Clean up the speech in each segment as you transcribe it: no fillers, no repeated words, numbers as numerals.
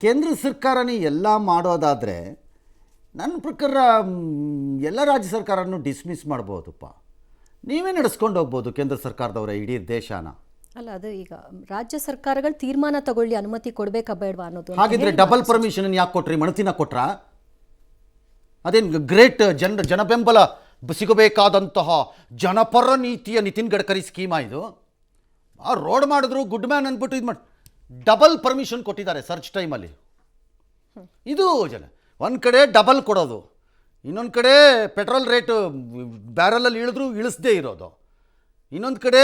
ಕೇಂದ್ರ ಸರ್ಕಾರನೇ ಎಲ್ಲ ಮಾಡೋದಾದರೆ ನನ್ನ ಪ್ರಕಾರ ಎಲ್ಲ ರಾಜ್ಯ ಸರ್ಕಾರನೂ ಡಿಸ್ಮಿಸ್ ಮಾಡ್ಬೋದಪ್ಪ. ನೀವೇ ನಡೆಸ್ಕೊಂಡು ಹೋಗ್ಬೋದು ಕೇಂದ್ರ ಸರ್ಕಾರದವರ ಇಡೀ ದೇಶನ. ಅಲ್ಲ, ಅದು ಈಗ ರಾಜ್ಯ ಸರ್ಕಾರಗಳು ತೀರ್ಮಾನ ತಗೊಳ್ಳಿ, ಅನುಮತಿ ಕೊಡಬೇಕಾ ಬೇಡವಾ ಅನ್ನೋದು. ಹಾಗಿದ್ರೆ ಡಬಲ್ ಪರ್ಮಿಷನ್ ಯಾಕೆ ಕೊಟ್ರಿ? ಮಣತಿನ ಕೊಟ್ರಾ? ಅದೇನು ಗ್ರೇಟ್ ಜನಬೆಂಬಲ ಸಿಗಬೇಕಾದಂತಹ ಜನಪರ ನೀತಿಯ ನಿತಿನ್ ಗಡ್ಕರಿ ಸ್ಕೀಮಾ ಇದು? ಆ ರೋಡ್ ಮಾಡಿದ್ರು ಗುಡ್ ಮ್ಯಾನ್ ಅಂದ್ಬಿಟ್ಟು ಇದು ಮಾಡಿ ಡಬಲ್ ಪರ್ಮಿಷನ್ ಕೊಟ್ಟಿದ್ದಾರೆ ಸರ್ಚ್ ಟೈಮಲ್ಲಿ. ಇದು ಜನ ಒಂದು ಕಡೆ ಡಬಲ್ ಕೊಡೋದು, ಇನ್ನೊಂದು ಕಡೆ ಪೆಟ್ರೋಲ್ ರೇಟು ಬ್ಯಾರಲಲ್ಲಿ ಇಳಿದ್ರು ಇಳಿಸದೇ ಇರೋದು, ಇನ್ನೊಂದು ಕಡೆ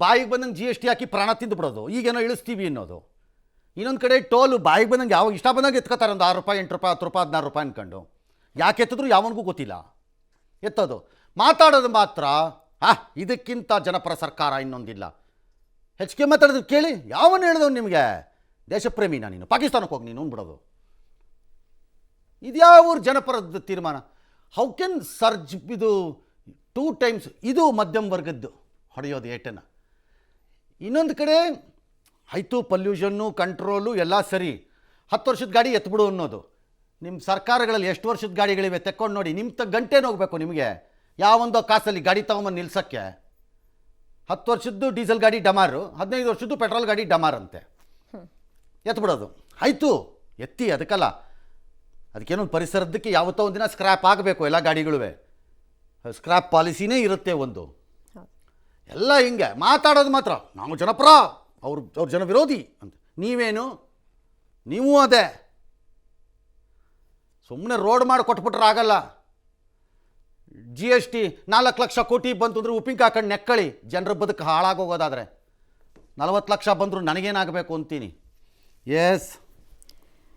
ಬಾಯಿಗೆ ಬಂದಂಗೆ GST ಹಾಕಿ ಪ್ರಾಣ ತಿಂದು ಬಿಡೋದು, ಈಗೇನೋ ಇಳಿಸ್ತೀವಿ ಅನ್ನೋದು, ಇನ್ನೊಂದು ಕಡೆ ಟೋಲು ಬಾಯಿಗೆ ಬಂದಂಗೆ ಯಾವಾಗ ಇಷ್ಟ ಬಂದಂಗೆ ಎತ್ಕೋತಾರೆ. ಒಂದು 6 ರೂಪಾಯಿ 8 ರೂಪಾಯಿ 10 ರೂಪಾಯಿ 16 ರೂಪಾಯಿ ಅಂದ್ಕೊಂಡು ಯಾಕೆ ಎತ್ತಿದ್ರು ಯಾವನಿಗೂ ಗೊತ್ತಿಲ್ಲ. ಎತ್ತೋದು ಮಾತಾಡೋದು ಮಾತ್ರ ಇದಕ್ಕಿಂತ ಜನಪರ ಸರ್ಕಾರ ಇನ್ನೊಂದಿಲ್ಲ. ಹೆಚ್ಚಿಗೆ ಮಾತಾಡೋದು ಕೇಳಿ. ಯಾವನು ಹೇಳಿದವ್ ನಿಮಗೆ ದೇಶಪ್ರೇಮಿನ? ನೀನು ಪಾಕಿಸ್ತಾನಕ್ಕೆ ಹೋಗಿ ನೀನು ಬಿಡೋದು. ಇದ್ಯಾವ ಜನಪರದ ತೀರ್ಮಾನ? ಹೌ ಕ್ಯಾನ್ ಸರ್ಜ್ ಇದು 2 ಟೈಮ್ಸ್? ಇದು ಮಧ್ಯಮ ವರ್ಗದ್ದು ಹೊಡೆಯೋದು ಏಟನ್ನು. ಇನ್ನೊಂದು ಕಡೆ ಆಯಿತು ಪೊಲ್ಯೂಷನ್ನು ಕಂಟ್ರೋಲು ಎಲ್ಲ ಸರಿ, 10 ವರ್ಷದ ಗಾಡಿ ಎತ್ಬಿಡು ಅನ್ನೋದು. ನಿಮ್ಮ ಸರ್ಕಾರಗಳಲ್ಲಿ ಎಷ್ಟು ವರ್ಷದ ಗಾಡಿಗಳಿವೆ ತೆಕ್ಕೊಂಡು ನೋಡಿ. ನಿಮ್ಮ ಗಂಟೆನ ಹೋಗಬೇಕು ನಿಮಗೆ ಯಾವೊಂದೋ ಕಾಸಲ್ಲಿ ಗಾಡಿ ತೊಗೊಂಬಂದು ನಿಲ್ಸೋಕ್ಕೆ. 10 ವರ್ಷದ್ದು ಡೀಸೆಲ್ ಗಾಡಿ ಡಮಾರು, 15 ವರ್ಷದ್ದು ಪೆಟ್ರೋಲ್ ಗಾಡಿ ಡಮಾರ್ ಅಂತೆ ಎತ್ಬಿಡೋದು. ಆಯಿತು ಎತ್ತಿ, ಅದಕ್ಕಲ್ಲ, ಅದಕ್ಕೇನೊಂದು ಪರಿಸರದಕ್ಕೆ ಯಾವತ್ತೋ ಒಂದಿನ ಸ್ಕ್ರ್ಯಾಪ್ ಆಗಬೇಕು ಎಲ್ಲ ಗಾಡಿಗಳುವೆ. ಸ್ಕ್ರ್ಯಾಪ್ ಪಾಲಿಸಿನೇ ಇರುತ್ತೆ ಒಂದು. ಎಲ್ಲ ಹಿಂಗೆ ಮಾತಾಡೋದು ಮಾತ್ರ ನಾವು ಜನಪರ, ಅವ್ರ ಜನ ವಿರೋಧಿ ಅಂತ. ನೀವೇನು? ನೀವು ಅದೇ ಸುಮ್ಮನೆ ರೋಡ್ ಮಾಡಿ ಕೊಟ್ಬಿಟ್ರೆ ಆಗಲ್ಲ. GST 4 ಲಕ್ಷ ಕೋಟಿ ಬಂತು ಅಂದರೆ ಉಪ್ಪಿನಕಾಯಿ ಹಾಕೊಂಡು ನೆಕ್ಕಳಿ. ಜನರ ಬದುಕು ಹಾಳಾಗೋಗೋದಾದರೆ 40 ಲಕ್ಷ ಬಂದರೂ ನನಗೇನಾಗಬೇಕು ಅಂತೀನಿ. ಎಸ್.